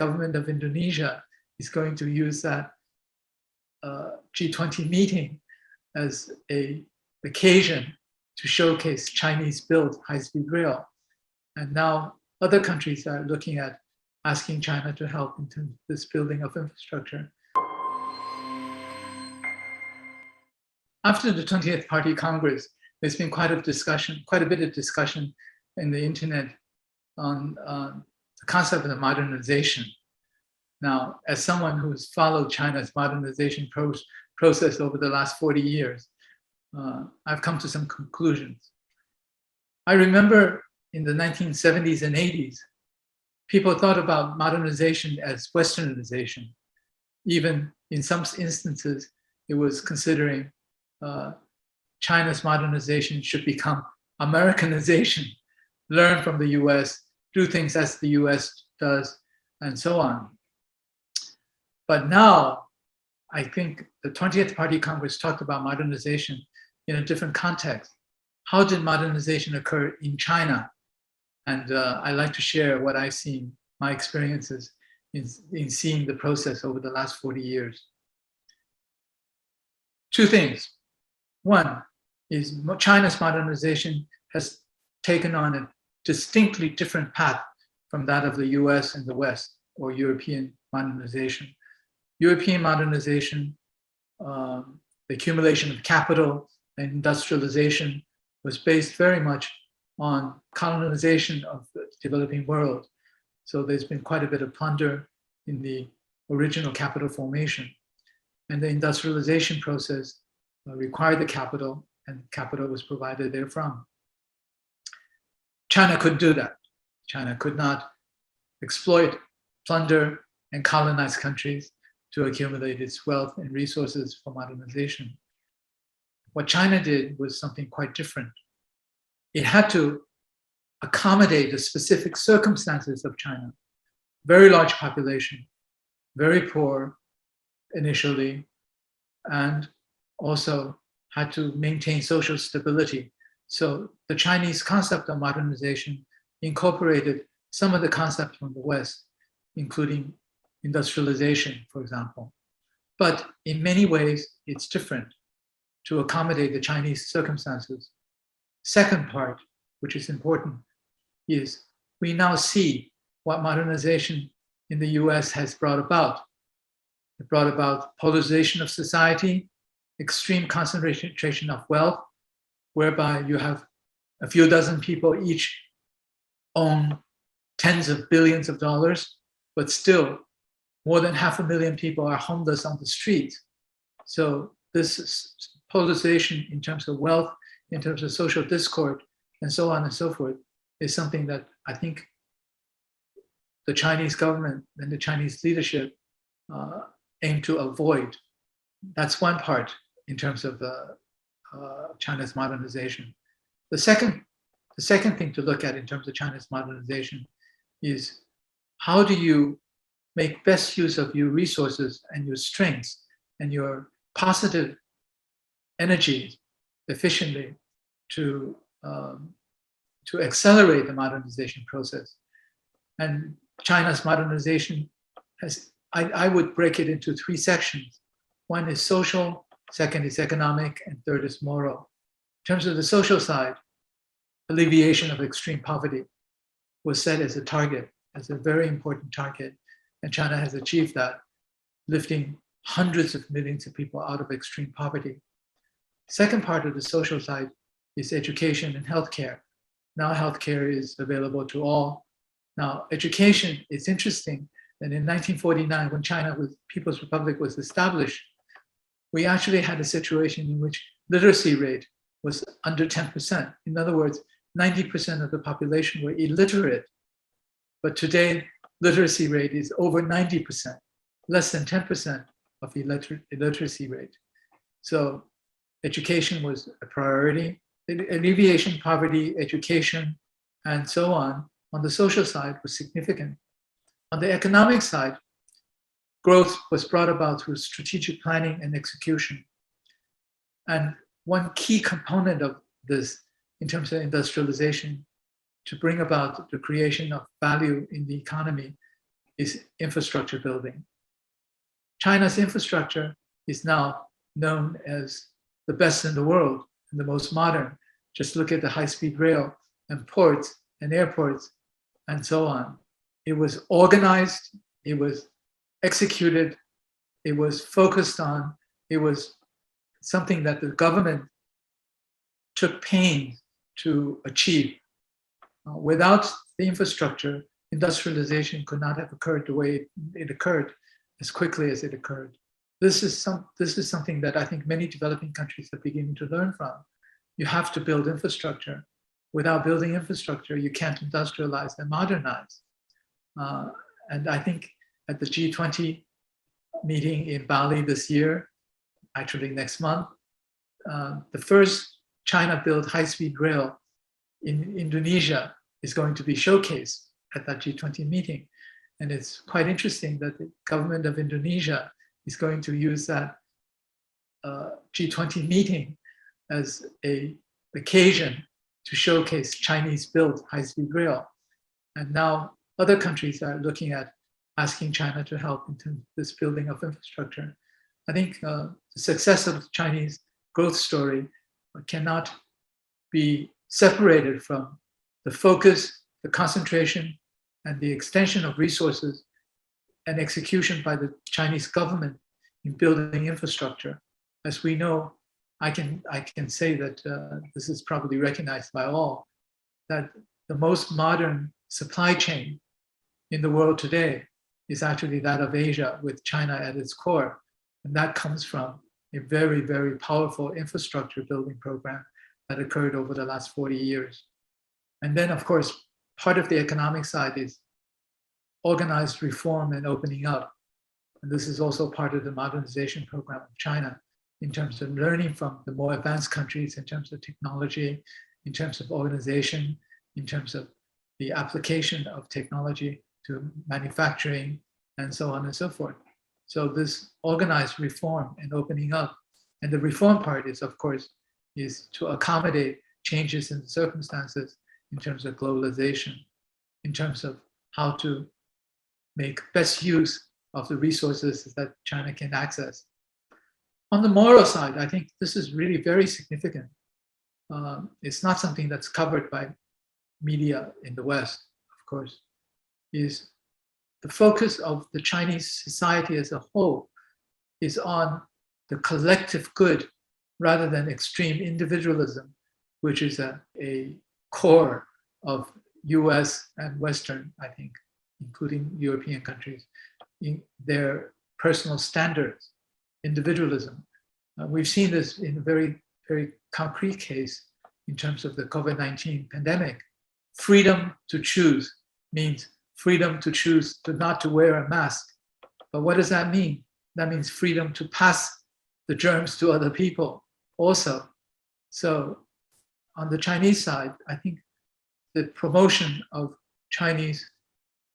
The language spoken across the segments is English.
government of Indonesia is going to use that G20 meeting as an occasion to showcase Chinese-built high-speed rail. And now other countries are looking at asking China to help in terms of this building of infrastructure. After the 20th Party Congress, there's been quite a bit of discussion in the internet on the concept of modernization. Now, as someone who's followed China's modernization process over the last 40 years, I've come to some conclusions. I remember in the 1970s and 80s, people thought about modernization as Westernization. Even in some instances, it was considering China's modernization should become Americanization, learn from the US, do things as the US does, and so on. But now, I think the 20th Party Congress talked about modernization in a different context. How did modernization occur in China? And I'd like to share what I've seen, my experiences in seeing the process over the last 40 years. Two things. One is China's modernization has taken on a distinctly different path from that of the US and the West, or European modernization. European modernization, the accumulation of capital and industrialization was based very much on colonization of the developing world. So there's been quite a bit of plunder in the original capital formation. And the industrialization process required the capital, and capital was provided therefrom. China couldn't do that. China could not exploit, plunder, and colonize countries to accumulate its wealth and resources for modernization. What China did was something quite different. It had to accommodate the specific circumstances of China. Very large population, very poor initially, and also had to maintain social stability. So the Chinese concept of modernization incorporated some of the concepts from the West, including industrialization, for example. But in many ways, it's different to accommodate the Chinese circumstances. Second part, which is important, is we now see what modernization in the US has brought about. It brought about polarization of society, extreme concentration of wealth, whereby you have a few dozen people each own tens of billions of dollars, but still more than 500,000 people are homeless on the streets. So this polarization in terms of wealth, in terms of social discord, and so on and so forth, is something that I think the Chinese government and the Chinese leadership aim to avoid. That's one part in terms of China's modernization. The second thing to look at in terms of China's modernization is how do you make best use of your resources and your strengths and your positive energy efficiently to accelerate the modernization process. And China's modernization has, I would break it into three sections. One is social, second is economic, and third is moral. In terms of the social side, alleviation of extreme poverty was set as a target, as a very important target. And China has achieved that, lifting hundreds of millions of people out of extreme poverty. Second part of the social side is education and healthcare. Now healthcare is available to all. Now education, it's interesting that in 1949, when China People's Republic was established, we actually had a situation in which literacy rate was under 10%. In other words, 90% of the population were illiterate. But today, literacy rate is over 90%, less than 10% of illiteracy rate. So education was a priority. Alleviation, poverty, education, and so on the social side was significant. On the economic side, growth was brought about through strategic planning and execution. And one key component of this in terms of industrialization to bring about the creation of value in the economy is infrastructure building. China's infrastructure is now known as the best in the world and the most modern. Just look at the high-speed rail and ports and airports and so on. It was organized, it was executed, it was focused on, it was something that the government took pains to achieve. Without the infrastructure, industrialization could not have occurred the way it occurred, as quickly as it occurred. This is something that I think many developing countries are beginning to learn from. You have to build infrastructure. Without building infrastructure, you can't industrialize and modernize. And I think at the G20 meeting in Bali this year, actually next month, the first China-built high-speed rail in Indonesia is going to be showcased at that G20 meeting. And it's quite interesting that the government of Indonesia is going to use that G20 meeting as an occasion to showcase Chinese-built high-speed rail. And now other countries are looking at asking China to help in terms of this building of infrastructure. I think the success of the Chinese growth story cannot be separated from the focus, the concentration, and the extension of resources and execution by the Chinese government in building infrastructure. As we know, I can say that this is probably recognized by all, that the most modern supply chain in the world today is actually that of Asia, with China at its core. And that comes from a very, very powerful infrastructure building program that occurred over the last 40 years. And then, of course, part of the economic side is organized reform and opening up. And this is also part of the modernization program of China, in terms of learning from the more advanced countries, in terms of technology, in terms of organization, in terms of the application of technology to manufacturing, and so on and so forth. So this organized reform and opening up, and the reform part is, of course, is to accommodate changes in circumstances in terms of globalization, in terms of how to make best use of the resources that China can access. On the moral side, I think this is really very significant. It's not something that's covered by media in the West, of course, is the focus of the Chinese society as a whole is on the collective good rather than extreme individualism, which is a core of US and Western, I think, including European countries, in their personal standards, individualism. We've seen this in a very, very concrete case in terms of the COVID-19 pandemic. Freedom to choose means freedom to choose to not to wear a mask. But what does that mean? That means freedom to pass the germs to other people also. So on the Chinese side, I think the promotion of Chinese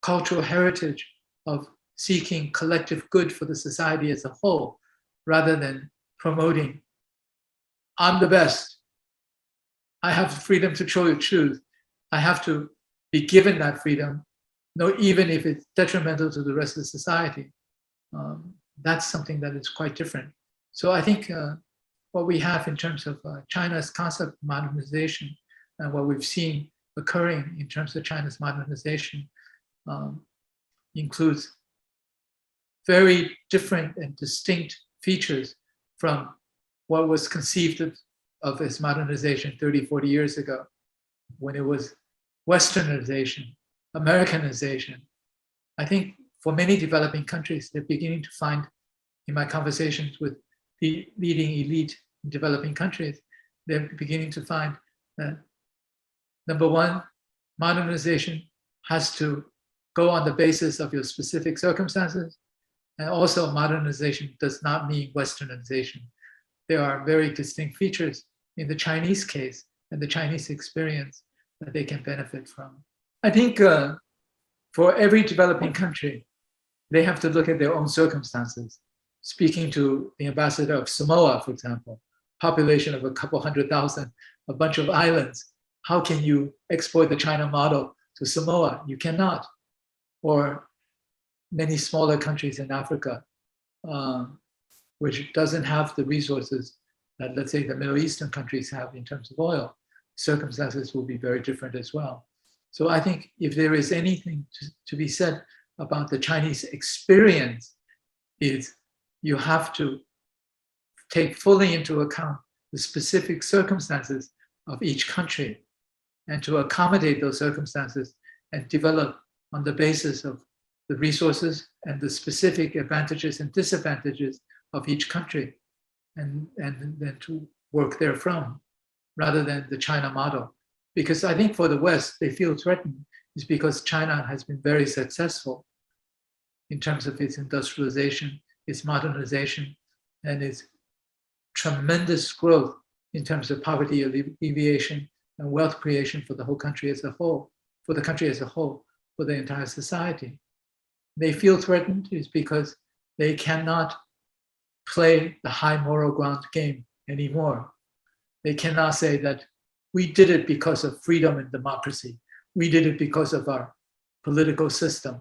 cultural heritage of seeking collective good for the society as a whole, rather than promoting, I'm the best, I have the freedom to choose, I have to be given that freedom, even if it's detrimental to the rest of the society. That's something that is quite different. So I think what we have in terms of China's concept of modernization and what we've seen occurring in terms of China's modernization includes very different and distinct features from what was conceived of as modernization 30, 40 years ago, when it was Westernization, Americanization. I think for many developing countries, they're beginning to find, in my conversations with the leading elite in developing countries, they're beginning to find that, number one, modernization has to go on the basis of your specific circumstances. And also modernization does not mean Westernization. There are very distinct features in the Chinese case and the Chinese experience that they can benefit from. I think for every developing country, they have to look at their own circumstances. Speaking to the ambassador of Samoa, for example, population of a couple 100,000, a bunch of islands, how can you export the China model to Samoa? You cannot. Or many smaller countries in Africa, which doesn't have the resources that, let's say, the Middle Eastern countries have in terms of oil, circumstances will be very different as well. So I think if there is anything to be said about the Chinese experience, is you have to take fully into account the specific circumstances of each country and to accommodate those circumstances and develop on the basis of the resources and the specific advantages and disadvantages of each country, and then to work therefrom rather than the China model. Because I think for the West, they feel threatened is because China has been very successful in terms of its industrialization, its modernization, and its tremendous growth in terms of poverty alleviation and wealth creation for the whole country as a whole, for the country as a whole, for the entire society. They feel threatened is because they cannot play the high moral ground game anymore. They cannot say that we did it because of freedom and democracy. We did it because of our political system.